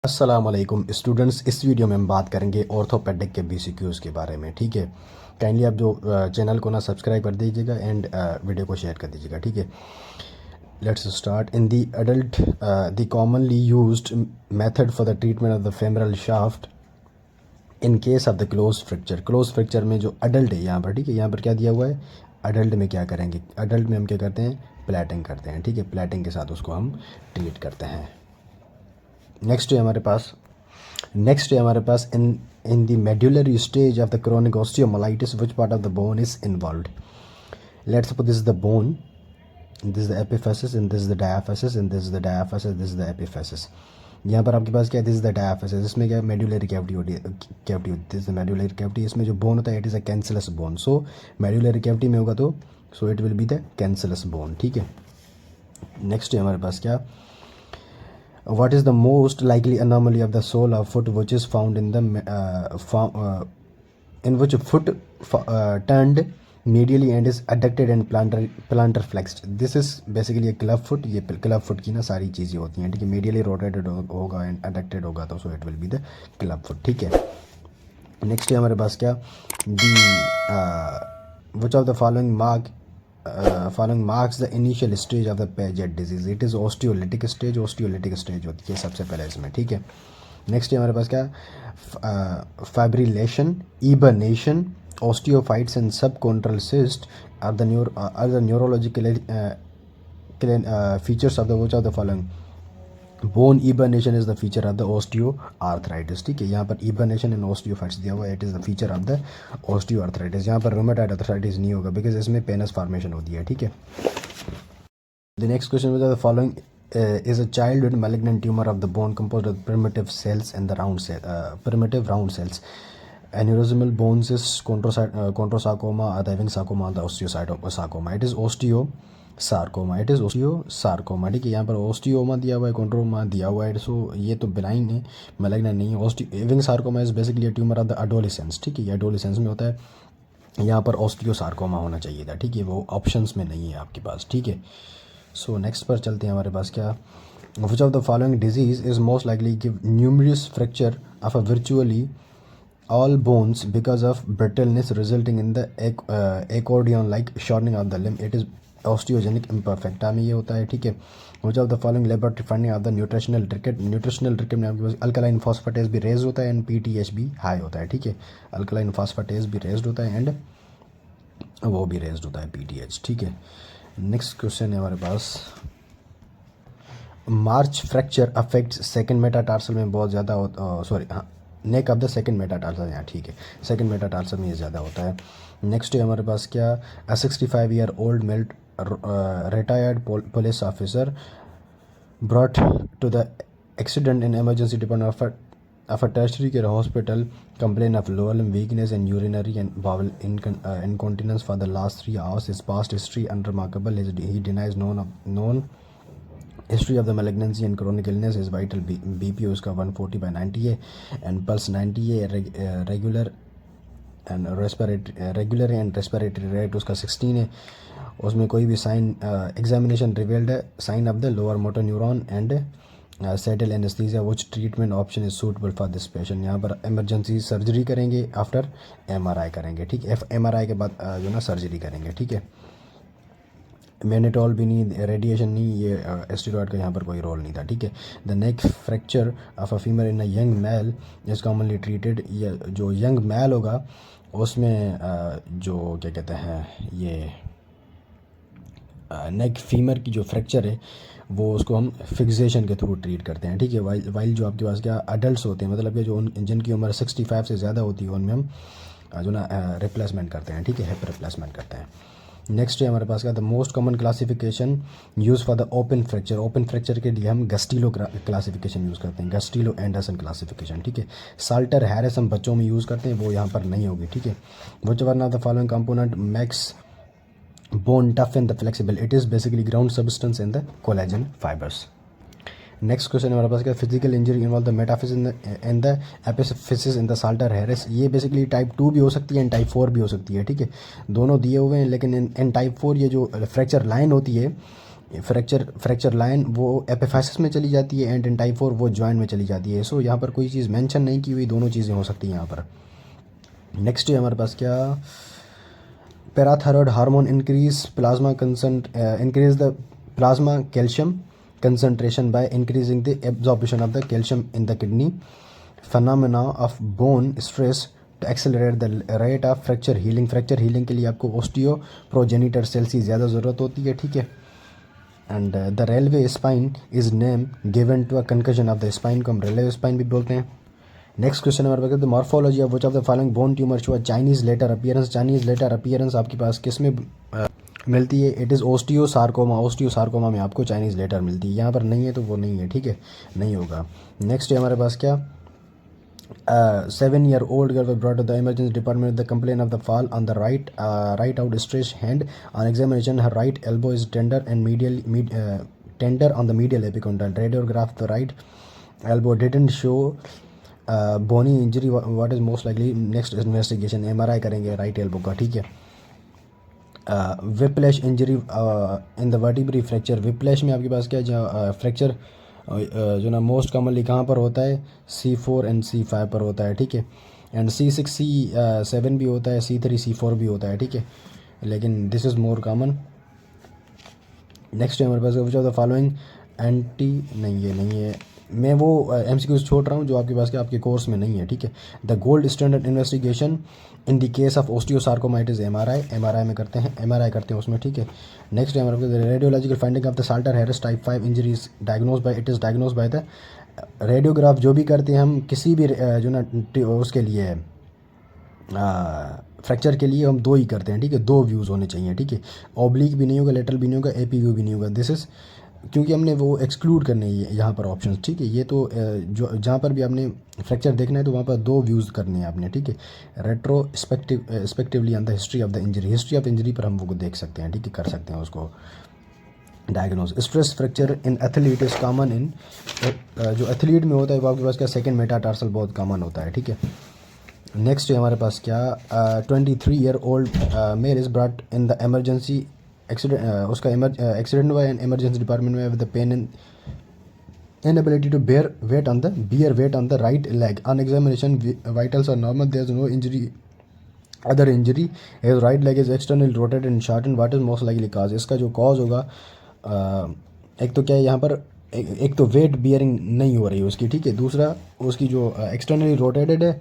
अस्सलाम वालेकुम स्टूडेंट्स। इस वीडियो में हम बात करेंगे ऑर्थोपेडिक के बीसीक्यूज़ के बारे में। ठीक है, काइंडली आप जो चैनल को ना सब्सक्राइब कर दीजिएगा एंड वीडियो को शेयर कर दीजिएगा। ठीक है, let's start. In the adult the commonly used method for the treatment of the femoral shaft in case of the close fracture. Close fracture में जो अडल्ट है यहाँ पर, ठीक है, यहाँ पर क्या दिया हुआ है, अडल्ट में क्या करेंगे, अडल्ट में हम क्या करते हैं, प्लेटिंग करते हैं। ठीक है, प्लेटिंग के साथ उसको हम ट्रीट करते हैं। नेक्स्ट है हमारे पास in the medullary stage of the chronic osteomyelitis which part of the bone is involved. Let's suppose this is the bone, this is the epiphysis and this is the diaphysis and this is the diaphysis, this is the epiphysis. यहाँ पर आपके पास क्या है, this is the डायाफेसिस, इसमें क्या है, medullary cavity होती है, this is the medullary cavity. इसमें जो बोन होता है it is a cancellous bone. So medullary cavity में होगा तो सो it will be the cancellous bone. ठीक है, नेक्स्ट है हमारे पास क्या, what is the most likely anomaly of the sole of foot which is found in the in which foot turned medially and is adducted and plantar flexed. This is basically a club foot. ये club foot की ना सारी चीज़ें होती हैं। ठीक है, medially rotated होगा and adducted होगा तो so it will be the club foot। ठीक है, नेक्स्ट है हमारे पास क्या, the which of the following marks the initial stage of the Paget disease. It is osteolytic stage होती है सबसे पहले इसमें। ठीक है, नेक्स्ट है हमारे पास क्या, fibrillation, इबर्नेशन, osteophytes and subchondral cyst are the neurological features of the which of the following. Bone eburnation is the feature of the osteoarthritis. ठीक है, यहाँ पर इबर्नेशन एंड ऑस्टियोफाइट्स दिया हुआ है, it is the feature of the osteoarthritis. यहाँ पर rheumatoid arthritis नहीं होगा बिकॉज इसमें पेनस फॉर्मेशन होती है। ठीक है, the next question the following is a child with malignant tumor of the bone composed of primitive cells and the primitive round cells. Aneurysmal bone cyst, chondrosarcoma, or the Ewing sarcoma, the osteosarcoma. It is osteosarcoma, ठीक है, यहाँ पर osteoma दिया हुआ है, chondroma दिया हुआ है, सो ये तो बिनाइन है, मैलिग्नेंट नहीं है। Ewing sarcoma is basically tumour of the adolescence. ठीक है, ये एडोलेसेंस में होता है, यहाँ पर ओस्टियोसार्कोमा होना चाहिए था। ठीक है, वो ऑप्शंस में नहीं है आपके पास। ठीक है, सो नेक्स्ट पर चलते हैं हमारे पास क्या, which of the following disease is most likely give numerous fracture of a virtually all bones because of brittleness resulting in the accordion like shortening of the limb. It is osteogenic imperfecta में ये होता है। ठीक है, which of the following laboratory finding of the nutritional ricket में आपके पास alkaline phosphatase भी raise होता है एंड पीटीएच भी हाई होता है। ठीक है, अल्कलाइन फॉस्फेटेज भी रेज्ड होता है एंड वो भी रेज्ड होता है पीटीएच। ठीक है, नेक्स्ट क्वेश्चन है हमारे पास, मार्च फ्रैक्चर अफेक्ट सेकेंड मेटाटार्सल में बहुत ज़्यादा होता, नेक ऑफ द सेकंड मेटाटार्सल यहाँ। ठीक है, सेकंड मेटाटार्सल में ये ज़्यादा होता है। नेक्स्ट है हमारे पास क्या, a 65 year old male retired police officer brought to the accident in emergency department of a tertiary care hospital complain of lower limb weakness and urinary and bowel incontinence for the last 3 hours. His past history unremarkable. He denies known history of the malignancy and chronic illness. His vital BP उसका 140/90 है and pulse 90 है, regular and respiratory rate उसका 16 है। उसमें कोई भी sign, examination revealed है sign of the lower motor neuron and saddle anaesthesia which treatment option is suitable for this patient. यहाँ पर इमरजेंसी सर्जरी करेंगे, आफ्टर एमआरआई करेंगे। ठीक है, एमआरआई के बाद जो ना सर्जरी करेंगे। ठीक है, मैनेटॉल भी नहीं, रेडिएशन नहीं, ये स्टेरॉयड का यहाँ पर कोई रोल नहीं था। ठीक है, the neck fracture of a female in a young male is commonly treated. ये जो यंग मैल होगा उसमें जो क्या कहते हैं, ये नेक फीमर की जो फ्रैक्चर है वो उसको हम फिक्सेशन के थ्रू ट्रीट करते हैं। ठीक है, वाइल जो आपके पास क्या अडल्ट होते हैं, मतलब कि जो जिनकी उम्र 65 से ज़्यादा होती है उनमें हम जो ना रिप्लेसमेंट करते हैं। ठीक है, हिप रिप्लेसमेंट करते हैं। नेक्स्ट है हमारे पास क्या, the most common classification use for the open fracture के लिए हम गस्टिलो क्लासिफिकेशन यूज़ करते हैं, गस्टिलो एंडरसन क्लासिफिकेशन। ठीक है, साल्टर हैरिस हम बच्चों में यूज़ करते हैं, वो यहाँ पर नहीं होगी। ठीक है, which one of the following component makes bone tough and the flexible. It is basically ground substance in the collagen fibers. Next question हमारे पास क्या, physical injury involve the metaphysis and the epiphysis in the Salter Harris. ये basically type 2 भी हो सकती है and type 4 भी हो सकती है। ठीक है, दोनों दिए हुए हैं, लेकिन इन टाइप 4 ये जो फ्रैक्चर लाइन होती है फ्रैक्चर लाइन वो एपिफाइसिस में चली जाती है, एंड इन टाइप 4 वो जॉइंट में चली जाती है। सो यहाँ पर कोई चीज़ मेंशन नहीं की हुई, दोनों चीज़ें हो सकती हैं यहाँ पर। नेक्स्ट है हमारे पास क्या, parathyroid hormone increase the plasma calcium concentration by increasing the absorption of the calcium in the kidney, phenomena of bone stress to accelerate the rate of fracture healing. Fracture healing के लिए आपको ओस्टियोप्रोजेनिटर sales की ज़्यादा ज़रूरत होती है, ठीक है। And the railway spine is name given to a concussion of the spine को हम रेलवे स्पाइन भी बोलते हैं। नेक्स्ट क्वेश्चन हमारे पास, the morphology of which of the following bone tumour show Chinese letter appearance. Chinese letter appearance आपके पास किस में मिलती है? It is ओस्टियोसार्कोमा। ओस्टियोसार्कोमा में आपको चाइनीज़ लेटर मिलती है, यहाँ पर नहीं है तो वो नहीं है, ठीक है, नहीं होगा। नेक्स्ट है हमारे पास क्या, 7-year-old girl was brought to the emergency department with the complaint of the fall on the right outstretched hand. On examination, her right elbow is tender and tender on the medial epicondyle. Radiograph the right elbow didn't show bony injury. What is most likely? Next investigation MRI करेंगे right elbow का, ठीक है। Whiplash injury in the vertebrae fracture. Whiplash में आपके पास क्या है, fracture जो ना मोस्ट कॉमनली कहाँ पर होता है, C4 एंड C5 पर होता है, ठीक है। एंड C6 C7 भी होता है, C3 C4 भी होता है, ठीक है, लेकिन this is more common. Next है हमारे पास, which of the following anti, नहीं ये नहीं है, मैं वो MCQs छोड़ रहा हूँ जो आपके पास के आपके कोर्स में नहीं है, ठीक है। The gold standard investigation in the case of osteosarcomatitis MRI में करते हैं, MRI करते हैं उसमें, ठीक है। नेक्स्ट है हमारे पास, radiological finding of the Salter Harris type 5 injuries diagnose by the radiograph. जो भी करते हैं हम किसी भी जो ना उसके लिए फ्रैक्चर के लिए हम 2 ही करते हैं, ठीक है, 2 व्यूज़ होने चाहिए, ठीक है। ऑब्लिक भी नहीं होगा, लेटरल भी नहीं होगा, AP व्यू भी नहीं होगा। दिस इज़ क्योंकि हमने वो एक्सक्लूड करने है यहाँ पर ऑप्शंस, ठीक है। ये तो जो जहाँ पर भी आपने फ्रैक्चर देखना है तो वहाँ पर 2 व्यूज़ करने हैं आपने, ठीक है। Retrospectively on the history of the injury, history of injury पर हम वो देख सकते हैं, ठीक है, कर सकते हैं उसको diagnose. Stress fracture in athlete is common इन, जो एथलीट में होता है वो आपके पास क्या, सेकेंड मेटाटार्सल बहुत कॉमन होता है, ठीक है। नेक्स्ट है हमारे पास क्या, 23-year-old male is brought in the emergency accident, उसका एक्सीडेंट हुआ है इमरजेंसी डिपार्टमेंट में with the pain and inability to bear weight on the right leg. On examination, vitals are normal. There is no other injury. His right leg is externally rotated and shortened. What is most likely cause? इसका जो cause होगा, एक तो क्या है यहाँ पर, एक तो वेट बियरिंग नहीं हो रही है उसकी, ठीक है। दूसरा उसकी जो एक्सटर्नली रोटेटेड है,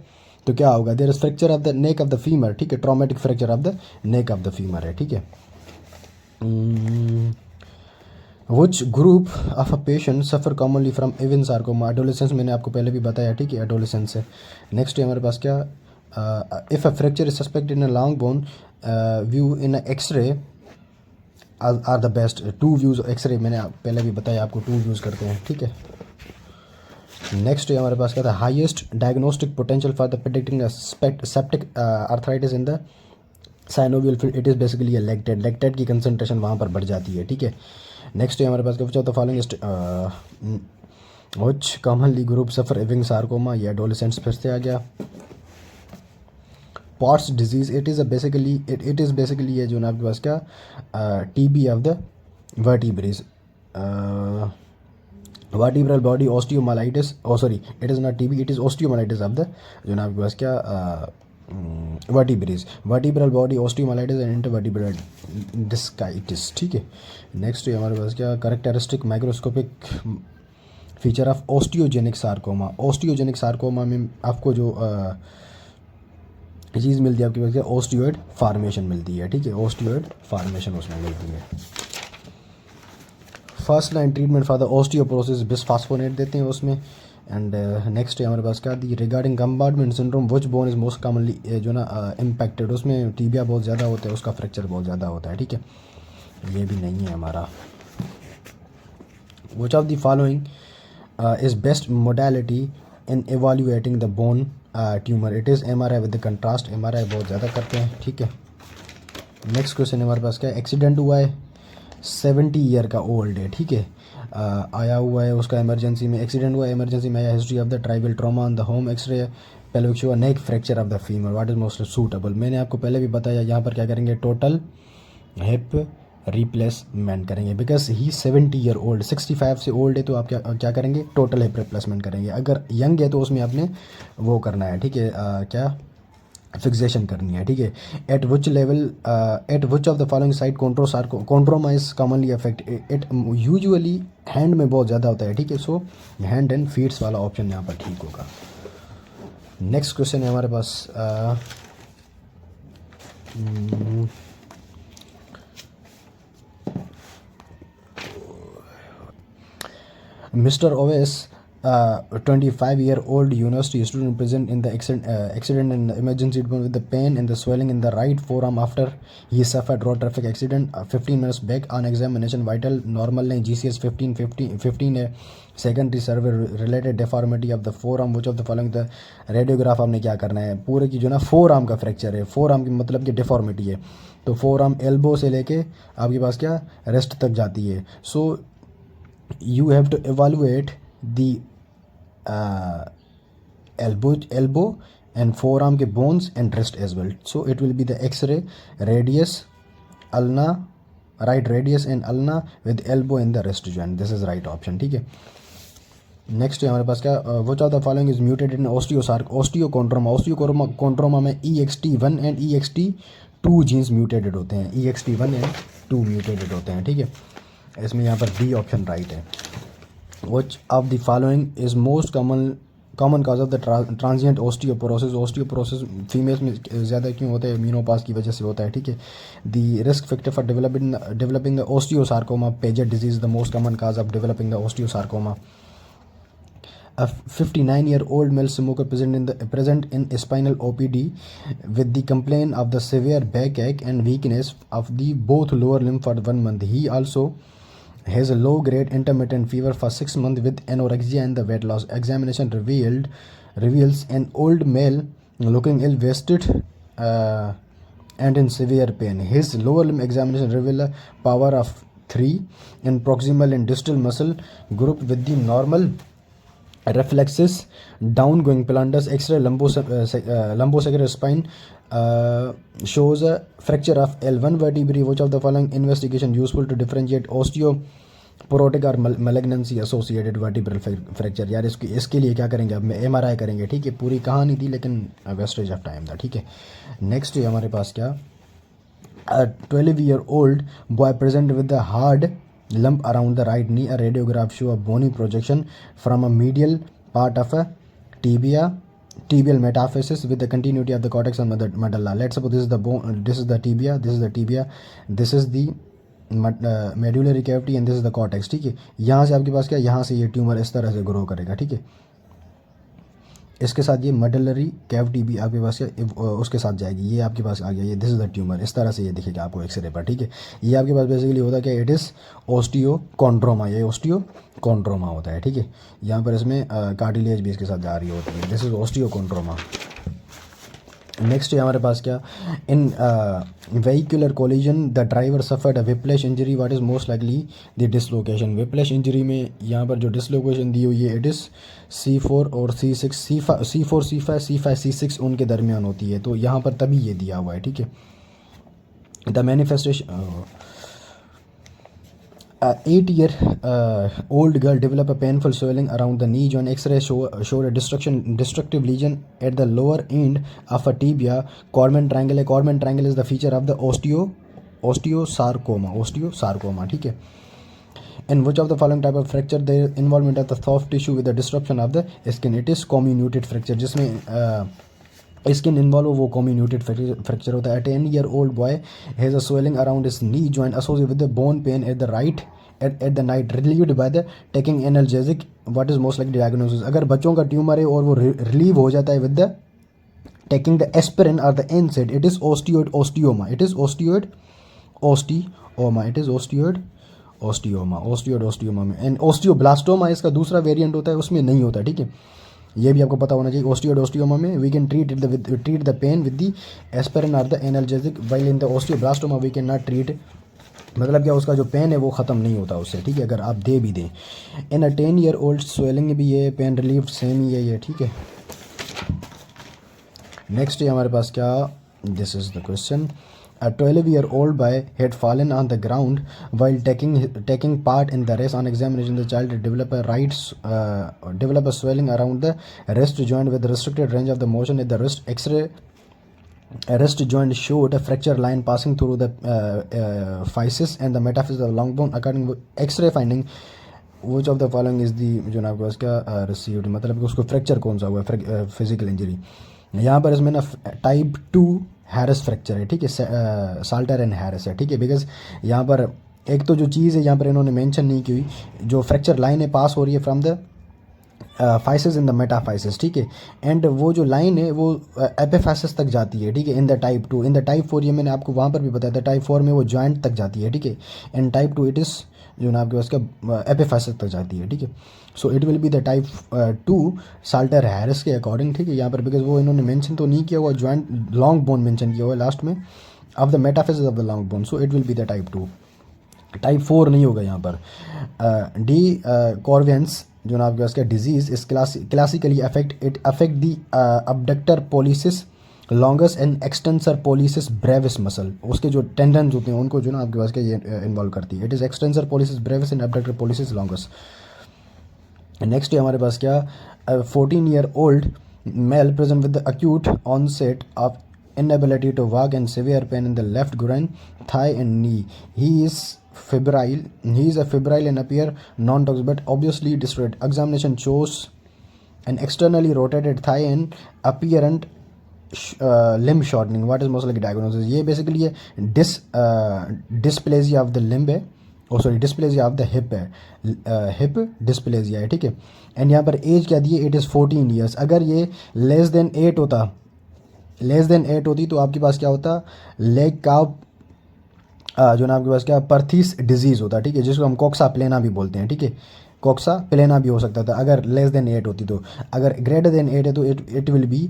तो क्या होगा, there is fracture of the neck of the femur, ठीक है, traumatic fracture of the neck of the femur है, ठीक है। Which group of a patient suffer commonly from even sarcoma? Adolescence, मैंने आपको पहले भी बताया, ठीक है, एडोलेसेंस है। नेक्स्ट है हमारे पास क्या, if a fracture is suspected in a long bone view in x-ray are the best. 2 views x-ray, मैंने पहले भी बताया आपको 2 व्यूज़ करते हैं, ठीक है। नेक्स्ट है हमारे पास क्या था, highest diagnostic potential for the predicting septic arthritis in the synovial field. It is basically lactate की कंसनट्रेशन वहाँ पर बढ़ जाती है, ठीक है। नेक्स्ट है हमारे पास क्या, which following which commonly group suffer Ewing sarcoma, या एडोलेसेंट्स फिर से आ गया। Pott's disease, it is basically ये जो ना आपके पास क्या, TB of the vertebrae, vertebral body osteomyelitis, it is not TB, it is osteomyelitis of the जो ना आपके पास क्या, vertebral body osteomyelitis and intervertebral discitis, ठीक है। नेक्स्ट है हमारे पास क्या, characteristic microscopic feature of osteogenic sarcoma. Osteogenic sarcoma में आपको जो चीज़ मिलती है आपके पास क्या, ओस्टियोइड फार्मेशन मिलती है, ठीक है, ओस्टियोइड फार्मेशन उसमें मिलती है। First line treatment for the osteoporosis bisphosphonate देते हैं उसमें। एंड नेक्स्ट है हमारे पास क्या, the regarding compartment syndrome which bone is most commonly जो ना इम्पैक्टेड, उसमें टीबिया बहुत ज़्यादा होता है, उसका फ्रैक्चर बहुत ज़्यादा होता है, ठीक है, ये भी नहीं है हमारा। विच of the following is best modality in evaluating the bone tumour? It is MRI with the contrast, MRI बहुत ज़्यादा करते हैं, ठीक है। नेक्स्ट क्वेश्चन है हमारे पास क्या, एक्सीडेंट हुआ है, 70 ईयर का ओल्ड है, ठीक है, आया हुआ है उसका इमरजेंसी में, एक्सीडेंट हुआ है इमरजेंसी में आया, history of the tribal trauma on the home x-ray pelvic show neck fracture of the femur, what is most suitable? मैंने आपको पहले भी बताया, यहाँ पर क्या करेंगे, टोटल हिप रिप्लेसमेंट करेंगे, बिकॉज ही 70 ईयर ओल्ड, 65 से ओल्ड है तो आप क्या क्या करेंगे, टोटल हिप रिप्लेसमेंट करेंगे। अगर यंग है तो उसमें आपने वो करना है, ठीक है, क्या फिक्सेशन करनी है, ठीक है। At which level, at which of the following site chondromas commonly affect it, usually hand में बहुत ज़्यादा होता है, ठीक है। सो हैंड एंड फीट्स वाला ऑप्शन यहाँ पर ठीक होगा। नेक्स्ट क्वेश्चन है हमारे पास, Mr. Oves, 25-year-old university student present in the accident in the emergency department with the pain and the swelling in the right forearm after he suffered road traffic accident 15 minutes back. On examination, vital normal नहीं, GCS 15 है, secondary survey related deformity of the forearm, which of the following the radiograph आपने क्या करना है, पूरे की जो ना forearm का fracture है, forearm की मतलब कि deformity है, तो forearm elbow से लेके आपके पास क्या wrist तक जाती है। So you have to evaluate the elbow and forearm के bones and wrist as well. So it will be the X-ray, radius, ulna, right radius and ulna with elbow in the wrist joint. This is right option, ठीक है। Next है हमारे पास क्या, which of the following is mutated in osteochondroma में EXT1 and EXT2 jeans mutated होते हैं, EXT1 and 2 mutated होते हैं, ठीक है। इसमें यहाँ पर डी ऑप्शन राइट है। विच of the following is most common cause of the transient osteoporosis females में ज़्यादा क्यों होता है, मीनोपास की वजह से होता है, ठीक है। The risk factor for developing the osteosarcoma, Paget disease the most common cause of developing the osteosarcoma. A 59-year-old male smoker present in spinal OPD with the complaint of the severe backache and weakness of the both lower limb for 1 month. He also has a low-grade intermittent fever for 6 months with anorexia and the weight loss. Examination reveals an old male looking ill-vested and in severe pain. His lower limb examination revealed a power of 3 in proximal and distal muscle group with the normal reflexes, downgoing planters. X-ray lumbosacral spine shows a fracture of L1 vertebrae. Which of the following investigation useful to differentiate osteoporotic or malignancy associated vertebral fracture? यार इसके लिए क्या करेंगे, अब MRI करेंगे, ठीक है। पूरी कहानी थी लेकिन वेस्टेज ऑफ टाइम था, ठीक है। नेक्स्ट है हमारे पास क्या, 12-year-old boy present with the hard lump around the right knee. A radiograph show a bony projection from a medial part of a tibial metaphysis with the continuity of the cortex and medulla. Let's suppose this is the bone, this is the tibia, this is the tibia, this is the medullary cavity and this is the cortex, ठीक है। यहाँ से आपके पास क्या, यहाँ से ये ट्यूमर इस तरह से ग्रो करेगा, ठीक है। इसके साथ ये मेडुलरी कैविटी भी आपके पास उसके साथ जाएगी, ये आपके पास आ गया, ये दिस इज द ट्यूमर, इस तरह से ये दिखेगा आपको एक्सरे पर, ठीक है। ये आपके पास बेसिकली होता है क्या, इट इज़ ओस्टियोकॉन्ड्रोमा, ये ओस्टियोकॉन्ड्रोमा होता है, ठीक है। यहाँ पर इसमें कार्टिलेज भी इसके साथ जा रही होती है, दिस इज ओस्टियोकॉन्ड्रोमा। नेक्स्ट है हमारे पास क्या, in vehicular collision the driver suffered a whiplash injury, what is most likely the dislocation. Whiplash injury में यहाँ पर जो डिसलोकेशन दी हुई है इट इज़ C4 और C6, C4 C5 C6 उनके दरमियान होती है, तो यहाँ पर तभी ये दिया हुआ है, ठीक है। The manifestation, 8-year-old girl developed a painful swelling around the knee joint. X-ray showed a destructive lesion at the lower end of a tibia. Codman triangle. Codman triangle is the feature of the osteosarcoma, ठीक है। In which of the following type of fracture there is involvement of the soft tissue with the disruption of the skin? It is comminuted fracture, जिसमें skin involve हो वो कम्युनिटेड fracture होता है। 10-year-old boy has a swelling around his knee joint associated with the bone pain at the right at the night relieved by the taking analgesic. What is most likely diagnosis? अगर बच्चों का tumour है और वो relieve हो जाता है with the taking the aspirin or the NSAID, it is osteoid osteoma में। एंड ओस्टियोब्लास्टोमा इसका दूसरा वेरिएंट होता है, उसमें नहीं होता, ठीक है। ये भी आपको पता होना चाहिए। ओस्टियोमा में we can treat the pain with the aspirin और the analgesic, while in the osteoblastoma we can not treat, मतलब क्या उसका जो पेन है वो ख़त्म नहीं होता उससे, ठीक है, अगर आप दे भी दें। इन अ 10-year-old स्वेलिंग भी ये पेन रिलीफ सेम ही है ये, ठीक है। नेक्स्ट है हमारे पास क्या, this is the question, A 12-year-old boy had fallen on the ground while taking part in the race. On examination, the child developed a swelling around the wrist joint with restricted range of the motion at the wrist. X-ray wrist joint showed a fracture line passing through the physis and the metaphysis of the long bone. According to X-ray finding, which of the following is the जो ना आपको इसका received, मतलब कि उसको fracture कौन सा हुआ है, फिजिकल इंजरी. यहाँ पर इसमें ना टाइप 2 हैरिस फ्रैक्चर है, ठीक है, साल्टर एंड हैरिस है, ठीक है. बिकॉज यहाँ पर एक तो जो चीज़ है यहाँ पर इन्होंने मेंशन नहीं की हुई, जो फ्रैक्चर लाइन है पास हो रही है from the physis in the metaphysis, ठीक है. एंड वो जो लाइन है वो एपिफाइसिस तक जाती है, ठीक है, in the type 2. In the type 4 ये मैंने आपको वहाँ पर भी बताया था, टाइप 4 में वो जॉइंट तक जाती है, ठीक है. एंड टाइप 2 इट इज़ जो ना आपके पास का एपिफाइसिस तक जाती है, ठीक है. So it will be the type 2 Salter Harris के अकॉर्डिंग, ठीक है. यहाँ पर बिकॉज वो इन्होंने मेंशन तो नहीं किया हुआ, जॉइंट लॉन्ग बोन मेंशन किया हुआ है लास्ट में, of the metaphysics of the long bone. So it will be the type 2. Type 4 नहीं होगा यहाँ पर. डी कॉर्वेंस जो ना आपके पास का डिजीज़ इस classically affect the abductor pollicis longus and extensor pollicis Brevis muscle. उसके जो टेंडन्स होते हैं उनको जो ना आपके पास का ये इन्वॉल्व करती है. It is extensor pollicis brevis and abductor pollicis longus. Next है हमारे पास क्या, 14-year-old male present with acute onset of inability to walk and severe pain in the left groin, thigh and knee. He is febrile and appear non-toxic but obviously distraught. Examination shows an externally rotated thigh and apparent limb shortening. What is most likely diagnosis? ये basically ये dysplasia of the limb है, dysplasia of the hip है, hip dysplasia है, ठीक है. And यहाँ पर as क्या दी है, इट इज़ 14 ईयर्स. अगर ये लेस देन 8 होती तो आपके पास क्या होता, लेग काव जो ना आपके पास क्या परथीस डिजीज़ होता, ठीक है, जिसको हम कोक्सा प्लेना भी बोलते हैं, ठीक है. कोक्सा प्लेना भी हो सकता था अगर लेस देन 8 होती तो. अगर ग्रेटर देन 8 है तो it will be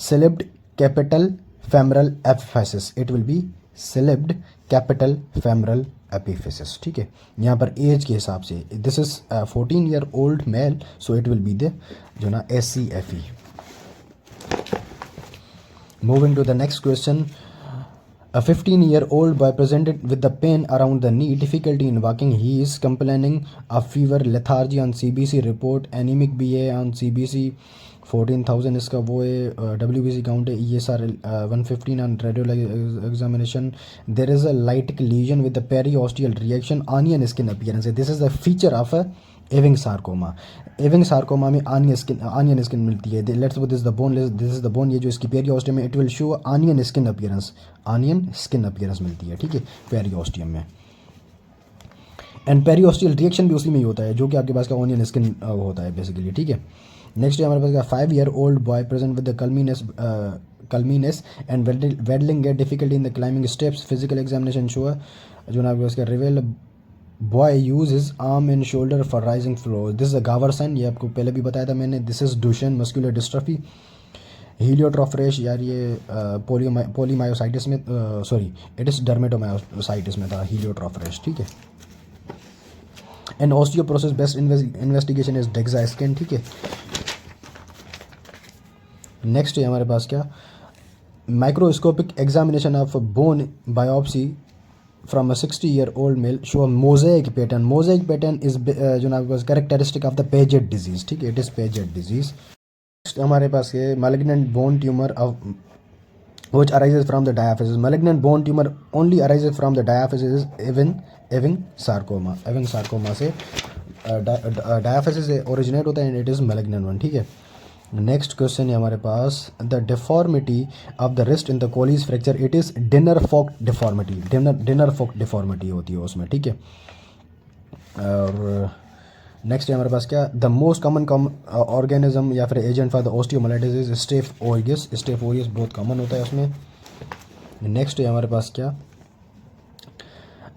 slipped capital femoral epiphysis. It will be slipped capital femoral epiphysis, ठीक है. यहाँ पर एज के हिसाब से this is 14-year-old male, so it will be the जो ना SCFE. Moving to the next question. A 15-year-old boy presented with the pain around the knee, difficulty in walking. He is complaining of fever, lethargy on CBC report, anemic BA on CBC 14,000 इसका वो है, WBC count है, ESR 115 on radiological examination. There is a lytic lesion with the periosteal reaction, onion skin appearance. This is the feature of a Ewing sarcoma. Ewing sarcoma में onion skin मिलती है. Let's suppose this is the bone, this is the bone, ये जो इसकी periosteum में it will show onion skin appearance मिलती है, ठीक है, पेरियोस्टियम में. एंड पेरियोस्टियल रिएक्शन भी उसी में ही होता है जो कि आपके पास का ऑनियन स्किन होता है बेसिकली, ठीक है. नेक्स्ट है हमारे पास 5-year-old boy present with the clumsiness and waddling gait difficulty in the climbing steps. Physical examination show जो ना आपके पास का reveal boy use his arm and shoulder for rising floor. This is a Gower sign, ये आपको पहले भी बताया था मैंने. This is Duchenne muscular dystrophy. Heliotrope rash, यार ये पोलीमायोसाइटिस में सॉरी इट इज डर्मेटोमायोसाइटिस में था हीलियोट्रॉफ रेश, ठीक है. And osteoporosis best investigation is DEXA scan, ठीक है. नेक्स्ट है हमारे पास क्या, microscopic examination of bone biopsy from a 60-year-old male show a mosaic pattern. Mosaic pattern is जो ना आपके पास characteristic of the Paget disease, ठीक है, it is Paget disease. Next हमारे पास है malignant bone tumor of which arises from the diaphysis. Malignant bone tumor only arises from the diaphysis is Ewing sarcoma. Ewing sarcoma से diaphysis से originate होता है and it is malignant one, ठीक है. Next question है हमारे पास, the deformity of the wrist in the Colles fracture, it is dinner fork deformity. Dinner fork deformity होती है उसमें, ठीक है. और नेक्स्ट है हमारे पास क्या, द मोस्ट कॉमन ऑर्गेनिज्म या फिर agent for the osteomyelitis is Staph aureus. Staph aureus बहुत कॉमन होता है उसमें. नेक्स्ट है हमारे पास क्या,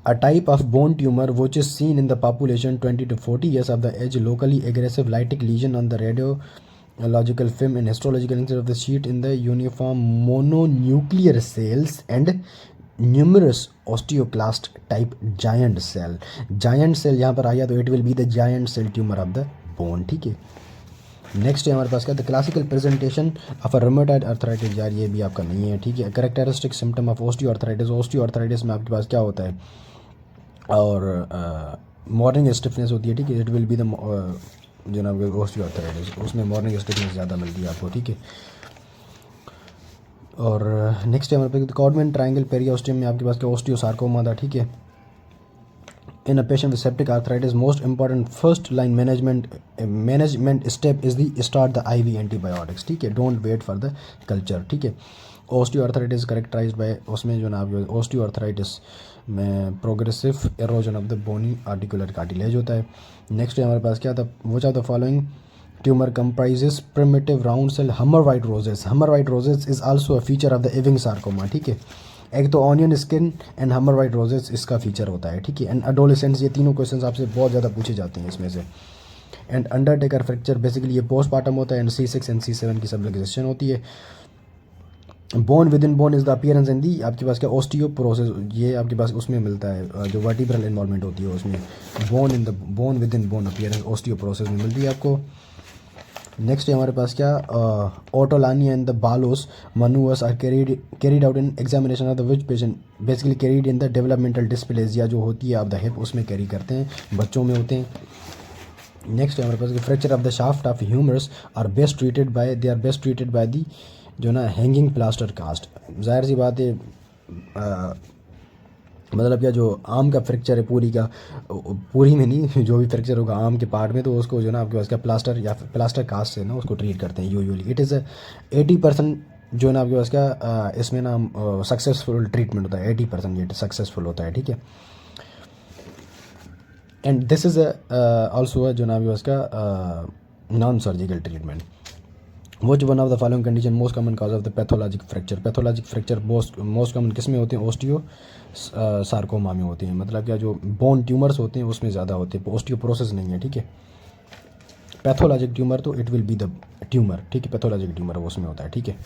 a type of bone tumor which is seen in the population 20 to 40 years of the age, locally aggressive lytic lesion on the radiological film and histological insert of the sheet in the uniform mononuclear cells and numerous osteoclast type giant cell यहाँ पर आया तो it will be the giant cell tumor of the bone, ठीक है. Next है हमारे पास क्या, the classical presentation of a rheumatoid arthritis, यार ये भी आपका नहीं है, ठीक है। Characteristic symptom of osteoarthritis, osteoarthritis में आपके पास क्या होता है, और मॉर्निंग स्टिफनेस होती है, ठीक है। इट विल बी द जनाब ऑस्टियोआर्थराइटिस, उसमें मॉर्निंग स्टिफनेस ज़्यादा मिलती है आपको, ठीक है। और नेक्स्ट है हमारे पास कॉर्डमैन ट्रायंगल पेरियोस्टियम में आपके पास क्या ऑस्टियोसार्कोमा था, ठीक है। In a patient with septic arthritis, most important first line management step is the start the IV antibiotics, ठीक है। Don't wait for the culture, ठीक है। Osteoarthritis characterized by, उसमें जो ना आप osteoarthritis में progressive erosion of the bony articular cartilage होता है। नेक्स्ट है हमारे पास क्या था, which of the following tumor comprises primitive round cell Hummer-White roses, Hummer-White roses is also a feature of the Ewing sarcoma, ठीक है। एक तो ऑनियन स्किन एंड हमर वाइट रोजेस इसका फीचर होता है, ठीक है। एंड अडोलेसेंट्स, ये तीनों क्वेश्चंस आपसे बहुत ज़्यादा पूछे जाते हैं इसमें से। एंड अंडरटेकर फ्रैक्चर बेसिकली ये पोस्टमार्टम होता है, एंड C6 एंड C7 की सबलक्सेशन होती है। Bone within bone is the appearance in the, आपके पास क्या ऑस्टियोपोरोसिस, ये आपके पास उसमें मिलता है जो वर्टिब्रल इन्वॉल्वमेंट होती है उसमें। Bone within bone appearance osteoporosis में मिलती है आपको। नेक्स्ट है हमारे पास क्या, Ortolani and the Barlow's manoeuvres are carried out in examination of the which patient, basically carried in the developmental dysplasia जो होती है आप द हिप, उसमें कैरी करते हैं, बच्चों में होते हैं। नेक्स्ट है हमारे पास fracture of the shaft of humerus are best treated by the जो ना हैंगिंग प्लास्टर कास्ट। जाहिर सी बात है, मतलब क्या जो आम का फ्रैक्चर है पूरी में नहीं, जो भी फ्रैक्चर होगा आम के पार्ट में, तो उसको जो ना आपके पास क्या प्लास्टर या प्लास्टर कास्ट से ना उसको ट्रीट करते हैं यूजुअली। इट इज़ 80% जो ना आपके पास क्या इसमें ना सक्सेसफुल ट्रीटमेंट होता है, 80% ये सक्सेसफुल होता है, ठीक है। एंड दिस इज़ ऑल्सो जो ना आपके पास क्या non surgical treatment. Which one of the following condition most common cause of the pathologic fracture? Pathologic fracture most common किस में होते हैं, ओस्टियो सार्कोमा में होते हैं, मतलब क्या जो बोन ट्यूमर्स होते हैं उसमें ज़्यादा होते हैं, ओस्टियोपोरोसिस नहीं है, ठीक है। पैथोलॉजिक ट्यूमर तो it will be the tumour, ठीक है, पैथोलॉजिक ट्यूमर वो उसमें होता है, ठीक है।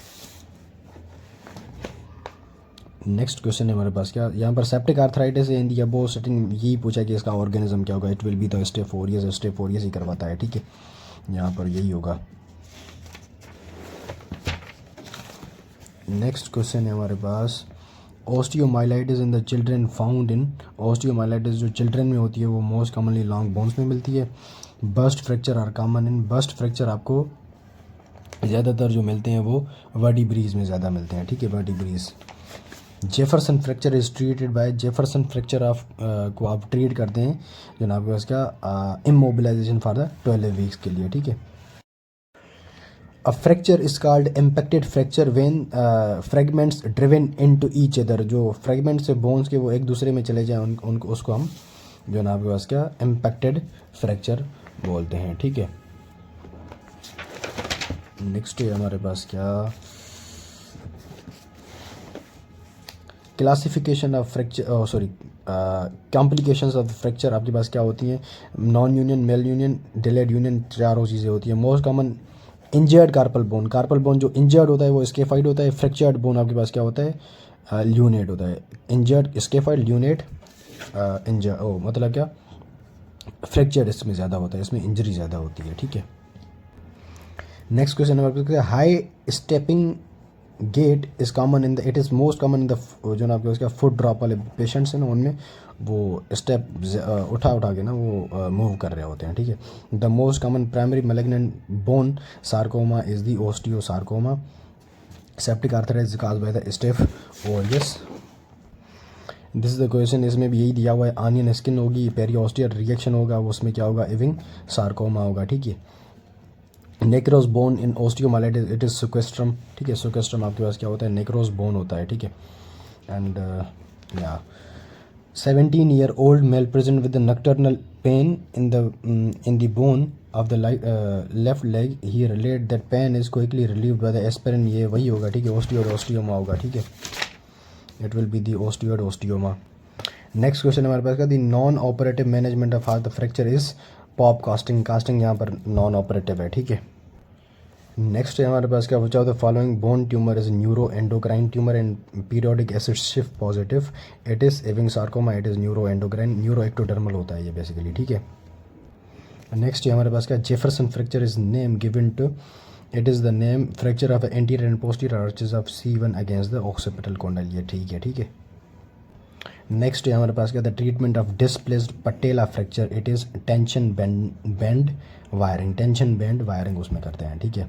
नेक्स्ट क्वेश्चन है हमारे पास क्या, यहाँ पर सेप्टिक आर्थराइटिस इन दी अबोव सेटिंग, यही पूछा कि इसका ऑर्गेनिज्म क्या होगा, इट विल बी द स्टेफोरियस ही करवाता है, ठीक है, यहाँ पर यही होगा। नेक्स्ट क्वेश्चन है हमारे पास, osteomyelitis in the children found in, osteomyelitis जो चिल्ड्रन में होती है वो मोस्ट कॉमनली लॉन्ग बोन्स में मिलती है। Burst fracture are common in, burst fracture आपको ज़्यादातर जो मिलते हैं वो वर्टिब्रीज में ज़्यादा मिलते हैं, ठीक है, vertebrae. Jefferson fracture is treated by, Jefferson fracture आप को आप ट्रीट करते हैं जो ना आपके पास क्या इमोबिलाइजेशन फॉर द 12 वीक्स के लिए, ठीक है। A fracture is called impacted fracture when fragments driven into each other, जो fragments से bones के वो एक दूसरे में चले जाएं उनको उसको हम जो ना आपके पास क्या impacted fracture बोलते हैं, ठीक है। नेक्स्ट है हमारे पास क्या, classification of fracture complications of fracture आपके पास क्या होती हैं, non union, malunion, delayed union, चारों चीज़ें होती हैं। Most common injured carpal bone जो इंजर्ड होता है वो स्केफाइड होता है, फ्रैक्चर्ड बोन आपके पास क्या होता है, ल्यूनेट होता है। इंजर्ड स्केफाइड, ल्यूनेट इंजर्ड, मतलब क्या फ्रैक्चर्ड इसमें ज़्यादा होता है, इसमें इंजरी ज़्यादा होती है, ठीक है। Next question number, high stepping gait is common in the, it is most common in the जो ना आपके उसका फुट ड्रॉप वाले पेशेंट्स हैं ना, उनमें वो स्टेप उठा के ना वो मूव कर रहे होते हैं, ठीक है। The most common primary malignant bone sarcoma is the osteosarcoma. Septic arthritis caused by the staph aureus. This is the question, इसमें भी यही दिया हुआ है, ऑनियन स्किन होगी, पेरियोस्टियल रिएक्शन होगा, उसमें क्या होगा, इविंग सार्कोमा होगा, ठीक है। Necrosed bone in osteomyelitis it is sequestrum, ठीक है, सुक्वेस्ट्रम आपके पास क्या होता है, नेक्रोस बोन होता है, ठीक है। एंड या 17-year-old male present with the nocturnal pain in the bone of the left leg. He related that pain is quickly relieved by the aspirin. ये वही होगा, ठीक है, ओस्टियोड ओस्टियोमा होगा, ठीक है, it will be the osteoid osteoma. Next question हमारे पास का, the non operative management of heart the fracture is pop casting, casting यहाँ पर नॉन ऑपरेटिव है, ठीक है। नेक्स्ट है हमारे पास क्या, बचा the following bone tumour is neuro endocrine tumour and periodic acid शिफ्ट positive, it is Ewing sarcoma, it is neuro endocrine, neuro ectodermal होता है ये बेसिकली, ठीक है। नेक्स्ट है हमारे पास क्या, Jefferson fracture is name given to, it is the name fracture of anterior and posterior arches of C1 against the occipital condyle. ये ठीक है, ठीक है। नेक्स्ट है हमारे पास क्या, the treatment of displaced patella fracture, it is tension bend wiring, tension bend wiring उसमें करते हैं, ठीक है।